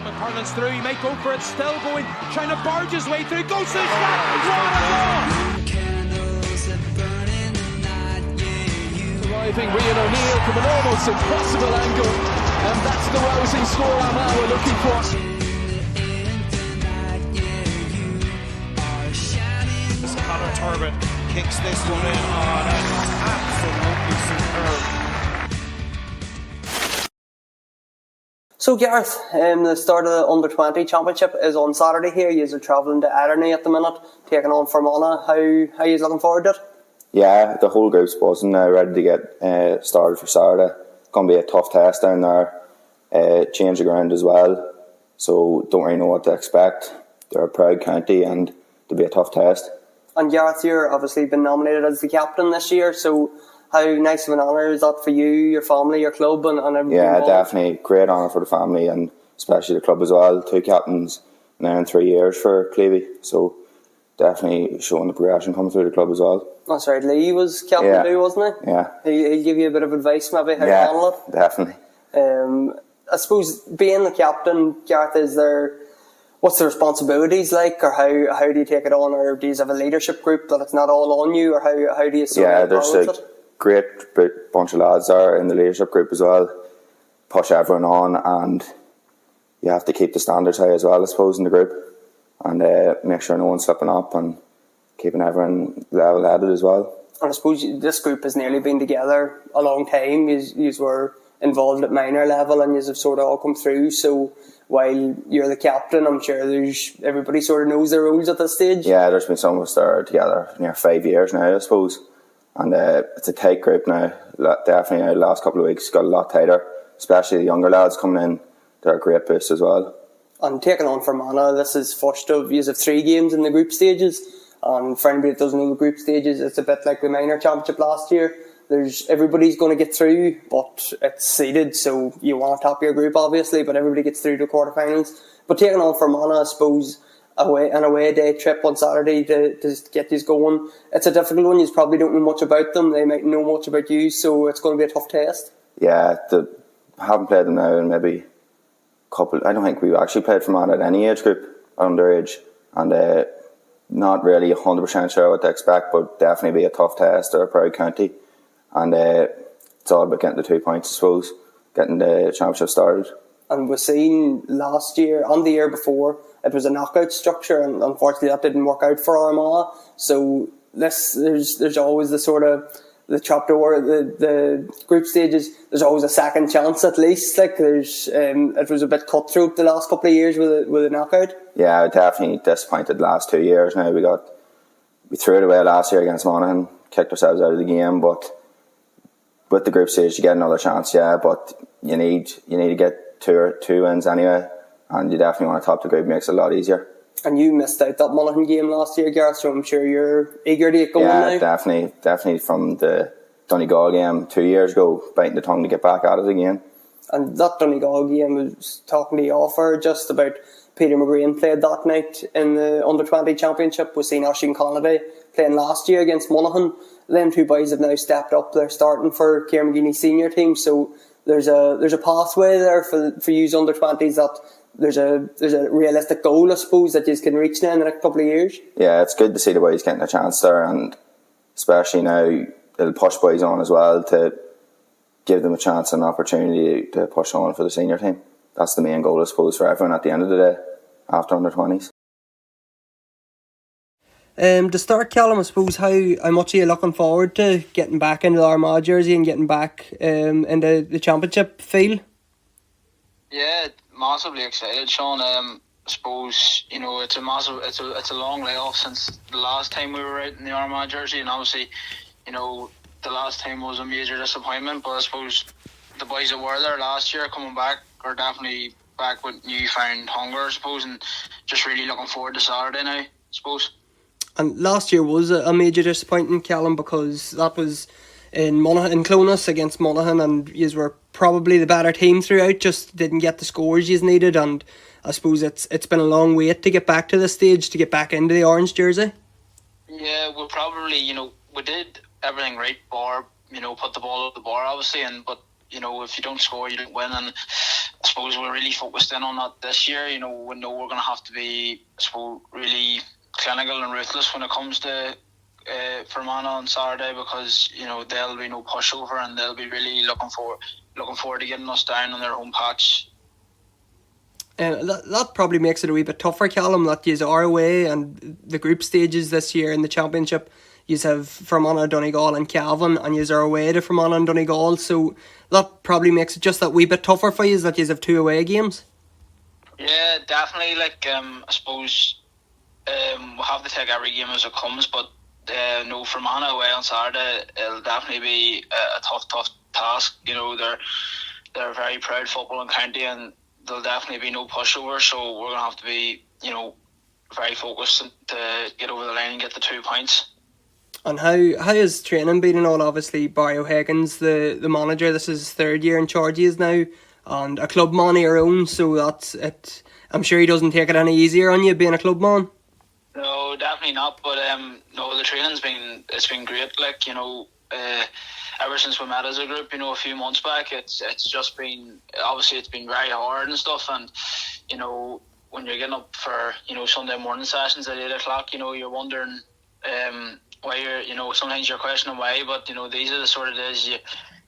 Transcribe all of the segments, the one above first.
McCarlan's through, he might go for it, still going, trying to barge his way through, goes to the shot, what a goal! Arriving Rian O'Neill from an almost impossible angle, and that's the rousing score Armagh were looking for. Conor Turbin kicks this one in. Oh, that's absolutely superb. So Gareth, the start of the Under-20 Championship is on Saturday here. You are travelling to Ederney at the minute, taking on Fermanagh. How are you looking forward to it? Yeah, the whole group's buzzing now, ready to get started for Saturday. It's going to be a tough test down there. Change the ground as well, so don't really know what to expect. They're a proud county and it'll be a tough test. And Gareth, you're obviously been nominated as the captain this year, so how nice of an honour is that for you, your family, your club and everybody involved? Definitely. Great honour for the family and especially the club as well. 2 captains now in 3 years for Clevie, so definitely showing the progression coming through the club as well. That's right, Lee was captain too, wasn't he? Yeah. He'll give you a bit of advice maybe how to handle it. Definitely. I suppose being the captain, Gareth, what's the responsibilities like, or how do you take it on, or do you have a leadership group that it's not all on you, or how do you sort of balance it? There's a great bunch of lads there in the leadership group as well. Push everyone on, and you have to keep the standards high as well, I suppose, in the group, and make sure no one's slipping up and keeping everyone level-headed as well. And I suppose this group has nearly been together a long time. You were involved at minor level and you have sort of all come through, so while you're the captain, I'm sure everybody sort of knows their roles at this stage. Yeah, there's been some of us there together near 5 years now, I suppose, and it's a tight group now. Definitely the last couple of weeks got a lot tighter, especially the younger lads coming in. They're a great boost as well. And taking on Fermanagh, this is first of you have 3 games in the group stages, and for anybody that doesn't know the group stages, it's a bit like the minor championship last year. Everybody's going to get through, but it's seeded, so you want to top your group obviously, but everybody gets through to the quarterfinals. But taking on Fermanagh, I suppose, an away day trip on Saturday to get these going, it's a difficult one. You probably don't know much about them, they might know much about you, so it's going to be a tough test. Yeah, I haven't played them now in maybe I don't think we've actually played Fermanagh at any age group, underage, and not really 100% sure what to expect, but definitely be a tough test. They're a proud county. And it's all about getting the 2 points, I suppose, getting the championship started. And we've seen last year and the year before, it was a knockout structure, and unfortunately that didn't work out for Armagh. So there's always the sort of the chapter where the group stages, there's always a second chance at least. Like it was a bit cutthroat the last couple of years with a knockout. Yeah, definitely disappointed the last 2 years now. We threw it away last year against Monaghan, kicked ourselves out of the game, but with the group stage you get another chance, but you need to get two wins anyway, and you definitely want to top the group. Makes it a lot easier. And you missed out that Monaghan game last year, Gareth, so I'm sure you're eager to get going now. Yeah, definitely from the Donegal game 2 years ago, biting the tongue to get back at it again. And that Donegal game, I was talking to you offer just about Peter McGrane played that night in the Under-20 Championship. We've seen Oisin Conley playing last year against Monaghan. Them 2 boys have now stepped up. They're starting for Ciara McGeeney's senior team, so there's a pathway there for you under-20s that there's a realistic goal, I suppose, that you can reach now in the next couple of years. Yeah, it's good to see the boys getting a chance there, and especially now it'll push boys on as well to give them a chance and an opportunity to push on for the senior team. That's the main goal, I suppose, for everyone at the end of the day after under-20s. To start, Callum, I suppose, how much are you looking forward to getting back into the Armagh jersey and getting back into the championship field? Yeah, massively excited, Sean. I suppose, it's a long layoff since the last time we were out in the Armagh jersey, and obviously, the last time was a major disappointment, but I suppose the boys that were there last year coming back are definitely back with newfound hunger, I suppose, and just really looking forward to Saturday now, I suppose. And last year was a major disappointment, Callum, because that was in Clonus against Monaghan, and you were probably the better team throughout, just didn't get the scores you needed, and I suppose it's been a long wait to get back to this stage, to get back into the orange jersey. Yeah, we probably, we did everything right, bar, put the ball at the bar, obviously, but if you don't score, you don't win. And I suppose we're really focused in on that this year. We know we're going to have to be, I suppose, really clinical and ruthless when it comes to Fermanagh on Saturday, because there'll be no pushover, and they'll be really looking forward to getting us down on their home patch. That probably makes it a wee bit tougher, Callum, that you are away, and the group stages this year in the Championship, you have Fermanagh, Donegal and Cavan, and you are away to Fermanagh and Donegal, so that probably makes it just that wee bit tougher for you, that you have 2 away games. Yeah, definitely. I suppose we'll have to take every game as it comes, but no, Fermanagh away on Saturday, it'll definitely be a tough task. They're a very proud footballing county, and there'll definitely be no pushover, so we're going to have to be, very focused to get over the line and get the 2 points. And how has training been and all? Obviously, Barry O'Hagan's the manager. This is his 3rd year in charge he is now, and a club man of your own, so that's it. I'm sure he doesn't take it any easier on you being a club man. No, definitely not. But no, the training's been great. Ever since we met as a group, a few months back, it's just been, obviously it's been very hard and stuff. And when you're getting up for Sunday morning sessions at 8 o'clock, you're wondering why you're sometimes you're questioning why, but these are the sort of days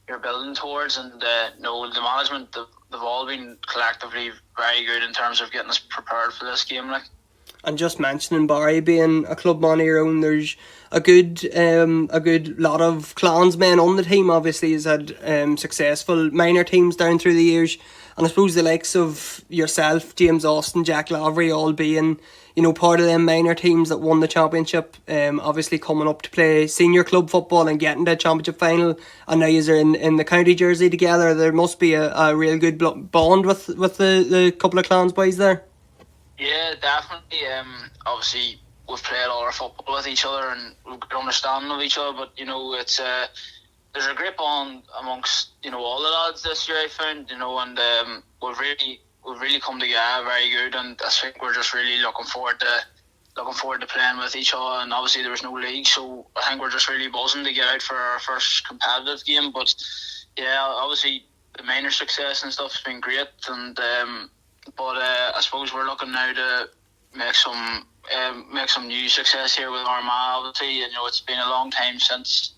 you're building towards. And the management, they've all been collectively very good in terms of getting us prepared for this game. And just mentioning Barry being a club man of your own, there's a good lot of clansmen on the team. Obviously, he's had successful minor teams down through the years, and I suppose the likes of yourself, James Austin, Jack Lavery, all being part of them minor teams that won the championship. Obviously coming up to play senior club football and getting to the championship final, and now you're in the county jersey together. There must be a real good bond with the couple of clans boys there. Yeah, definitely. Obviously, we've played all our football with each other and we've got an understanding of each other. But it's there's a great bond amongst all the lads this year, I found. And we've really come together very good. And I think we're just really looking forward to playing with each other. And obviously there was no league, so I think we're just really buzzing to get out for our first competitive game. But yeah, obviously the minor success and stuff has been great. And But I suppose we're looking now to make some new success here with Armagh. Obviously, it's been a long time since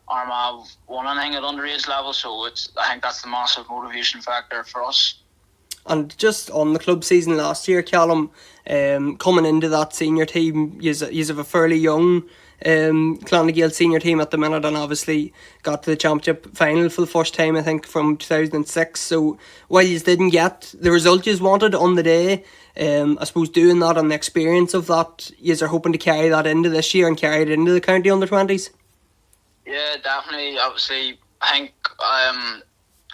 Armagh won anything at underage level, so I think that's the massive motivation factor for us. And just on the club season last year, Callum, coming into that senior team, you have a fairly young Clonagale senior team at the minute, and obviously got to the championship final for the first time, I think, from 2006. So while you didn't get the result you wanted on the day, I suppose doing that and the experience of that, you are hoping to carry that into this year and carry it into the county under-20s? Yeah, definitely. Obviously, I think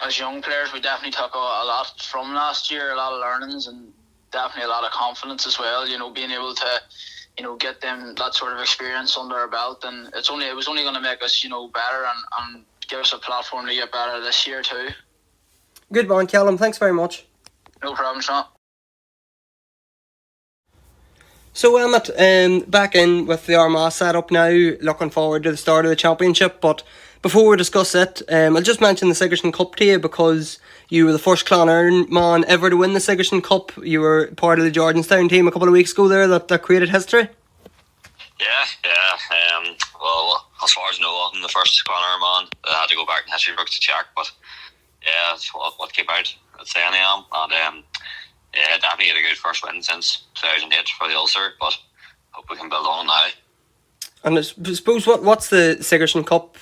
as young players, we definitely took a lot from last year, a lot of learnings, and definitely a lot of confidence as well. Being able to get them that sort of experience under our belt, and it was only going to make us better and give us a platform to get better this year too. Good man, Callum. Thanks very much. No problem, Sean. So Emmett, back in with the Armagh setup now, looking forward to the start of the championship. But before we discuss it, I'll just mention the Sigerson Cup to you, because you were the first Clonard man ever to win the Sigerson Cup. You were part of the Jordanstown team a couple of weeks ago there that created history. Yeah. Well, as far as I know, I'm the first Clonard man. I had to go back in history books to check, but yeah, that's what came out. I'd say I am. And yeah, definitely had a good first win since 2008 for the Ulster, but hope we can build on now. And I suppose what's the Sigerson Cup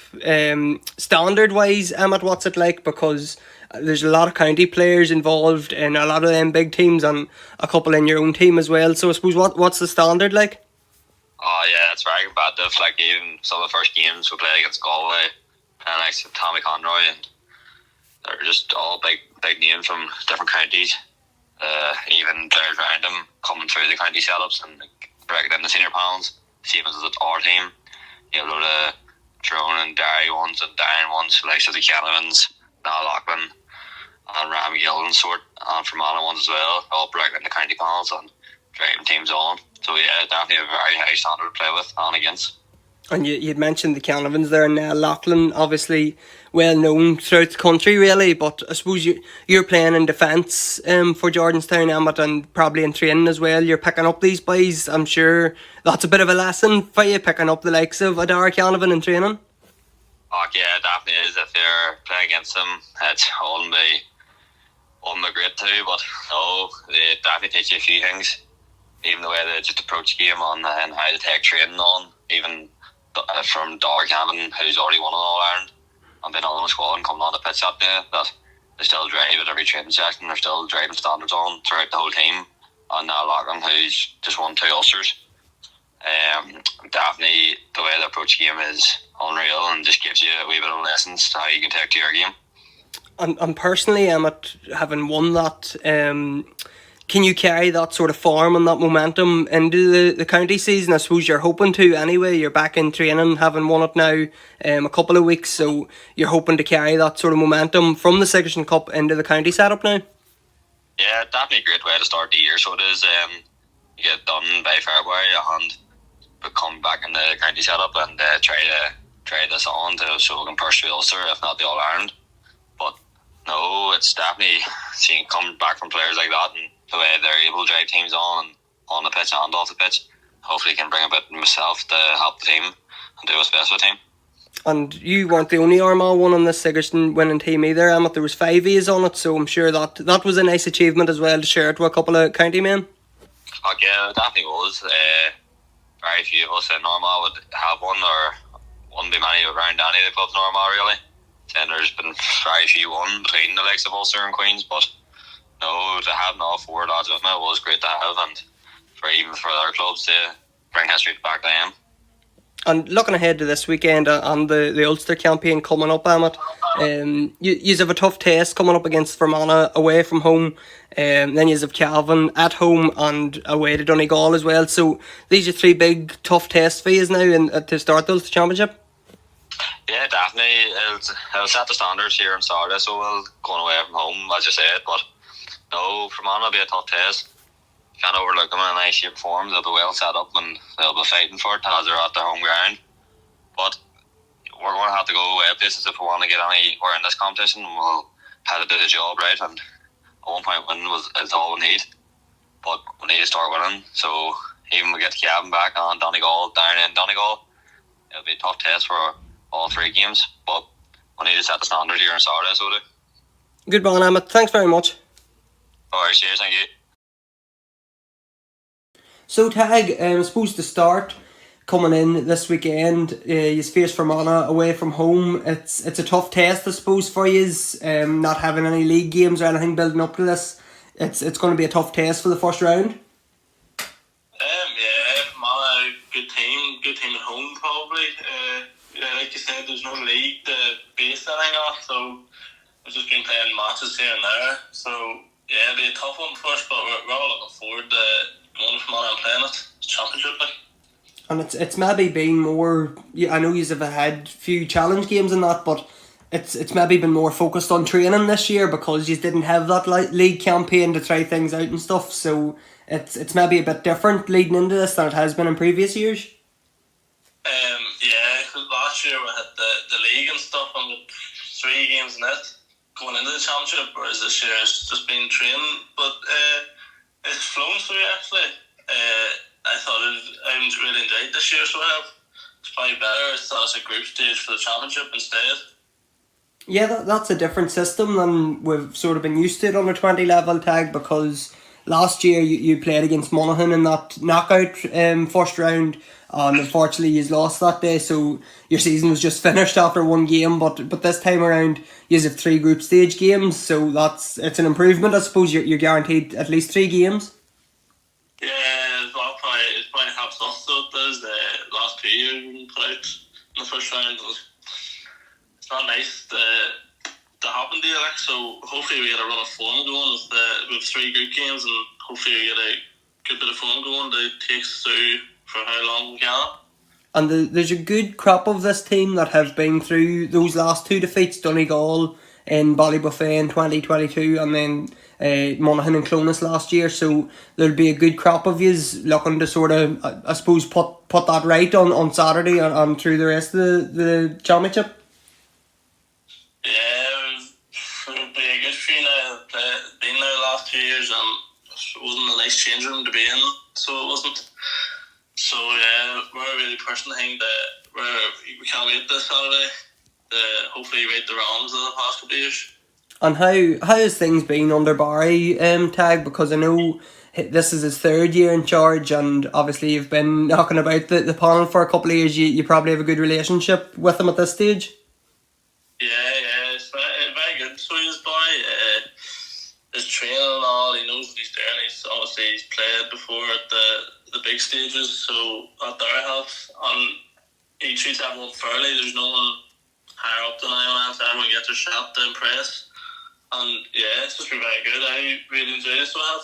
standard wise, Emmett? What's it like? Because there's a lot of county players involved in a lot of them big teams, and a couple in your own team as well. So I suppose what's the standard like? Oh yeah, it's very competitive. Like even some of the first games we played against Galway and like Tommy Conroy, and they're just all big names from different counties. Even players around them coming through the county setups and breaking in the senior panels, same as our team. You know, the Tyrone and Derry ones and Down ones, like so the Cannavans, Niall Loughlin and Ram Gill and sort, and Fermanagh ones as well, all breaking in the county panels and driving teams on. So yeah, definitely a very high standard to play with and against. And you'd mentioned the Cannavans there, and Loughlin obviously well known throughout the country, really. But I suppose you're playing in defence for Jordanstown, Emmett, and probably in training as well. You're picking up these boys. I'm sure that's a bit of a lesson for you, picking up the likes of Adara Canavan in training. Oh yeah, it definitely is. If you're playing against them, it's all be great too. But no, they definitely teach you a few things. Even the way they just approach the game on and how to take training on, even from Dar Cannon, who's already won an All-Ireland and been on the squad and coming on the pitch that day, that they still drive at every training session. They're still driving standards on throughout the whole team. And now Loughlin, who's just won 2 Ulsters. Definitely the way they approach the game is unreal and just gives you a wee bit of lessons to how you can take to your game. And personally, Emmett, having won that, can you carry that sort of form and that momentum into the county season? I suppose you're hoping to anyway. You're back in training, having won it now a couple of weeks, so you're hoping to carry that sort of momentum from the Sigerson Cup into the county setup now? Yeah, definitely a great way to start the year. So it is, you get done by February and come back in the county setup and try this on so we can pursue Ulster, if not the All-Ireland. But no, it's definitely seeing coming back from players like that and the way they're able to drive teams on the pitch and off the pitch. Hopefully can bring a bit of myself to help the team and do what's best for the team. And you weren't the only Armagh one on this Sigerson winning team either, Emmett. There was 5 A's on it, so I'm sure that was a nice achievement as well to share it with a couple of county men. Yeah, it definitely was. Very few of us in Armagh would have one, or wouldn't be many around any of the clubs in Armagh really. And there's been very few won between the likes of Ulster and Queens, but no, to have all 4 lads with me was great to have, and even for other clubs to bring history back to them. And looking ahead to this weekend and the Ulster campaign coming up, Emmett, you have a tough test coming up against Fermanagh away from home, then you have Cavan at home and away to Donegal as well. So these are 3 big tough tests for you now to start the Ulster Championship. Yeah, definitely. It'll set the standards here on Saturday, so we'll going away from home, as you said. But no, Fermanagh will be a tough test. Can't overlook them in a nice shape form. They'll be well set up and they'll be fighting for it as they're at their home ground. But we're going to have to go away places if we want to get anywhere in this competition. We'll have to do the job right, and at one point winning is all we need. But we need to start winning. So even we get Cavan back on Donegal, down in Donegal, it'll be a tough test for all 3 games. But we need to set the standard here on Saturday, so do. Good man, Emmett. Thanks very much. Alright, cheers, thank you. So Tag, I suppose to start coming in this weekend, you face Fermanagh away from home. It's a tough test, I suppose, for you, not having any league games or anything building up to this. It's going to be a tough test for the first round. Yeah, Fermanagh, good team at home probably. Like you said, there's no league to base anything off, so we've just been playing matches here and there. So yeah, it'll be a tough one for us, but we're all looking forward to going from and playing it. It's championship like. And it's maybe been more, I know you have had few challenge games and that, but it's maybe been more focused on training this year because you didn't have that league campaign to try things out and stuff, so it's maybe a bit different leading into this than it has been in previous years. Yeah, because last year we had the league and stuff and the 3 games in it going into the championship, whereas this year it's just been training, but it's flown through actually. I really enjoyed this year, so it's probably better. It's a group stage for the championship instead. Yeah, that's a different system than we've sort of been used to at under 20 level, Tag, because last year you played against Monaghan in that knockout first round, and unfortunately you lost that day, so your season was just finished after 1 game. But this time around you have 3 group stage games, so it's an improvement. I suppose you're guaranteed at least 3 games. Yeah, it probably helps us though. It does. The last 2 years we put out in the first round. It's not nice to happen to you, like, so hopefully we get a run of form going with 3 group games, and hopefully we get a good bit of form going that takes us through for how long we can. And there's a good crop of this team that have been through those last 2 defeats, Donegal in Ballybuffet in 2022 and then Monaghan and Clonus last year, so there'll be a good crop of yous looking to sort of, I suppose, put that right on Saturday and through the rest of the championship. Yeah, it would be a good few now. Been there the last 2 years, and it wasn't a nice change room to be in, so it wasn't. So yeah, we're really pushing the thing that we can't wait this Saturday to hopefully right the wrongs of the past couple of years. And how has things been under Barry, Tag? Because I know this is his 3rd year in charge, and obviously you've been knocking about the panel for a couple of years. You probably have a good relationship with him at this stage. Yeah, it's very good. So he's boy, his training and all, he knows what he's doing. He's played before at the big stages, so at their help, and he treats everyone fairly. There's no one higher up than anyone else. Everyone gets their shot to impress, and yeah, it's just been very good. I really enjoyed it, so I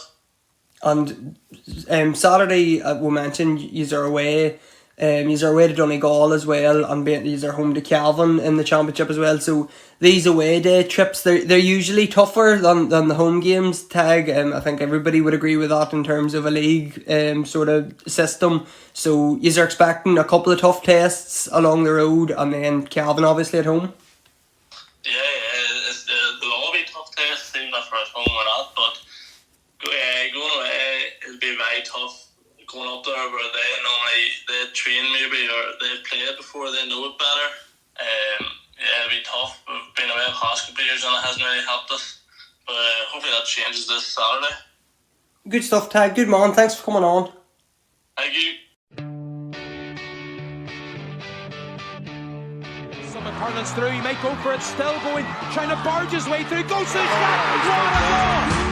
have. And Saturday, we mentioned you're away. You're away to Donegal as well, and you're home to Cavan in the championship as well. So these away day trips, they're usually tougher than the home games. Tag, I think everybody would agree with that in terms of a league sort of system. So you're expecting a couple of tough tests along the road, and then Cavan obviously at home. Yeah, they'll all be tough tests, even if we're at home or not. But going away, it'll be very tough. Going up there where they train maybe, or they've played before, they know it better. It'll be tough. We've been away the past couple of years and it hasn't really helped us. But hopefully that changes this Saturday. Good stuff, Tag. Good man. Thanks for coming on. Thank you. Summit hurling's through, he might go for it, still going, trying to barge his way through, goes to the flat, what a goal!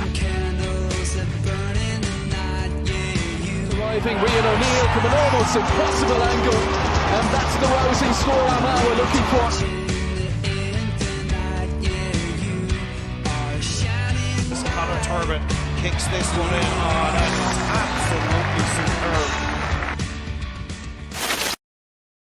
Arriving Rian O'Neill from an almost impossible angle, and that's the rousing score Armagh were looking for. Conor Turbin kicks this one in.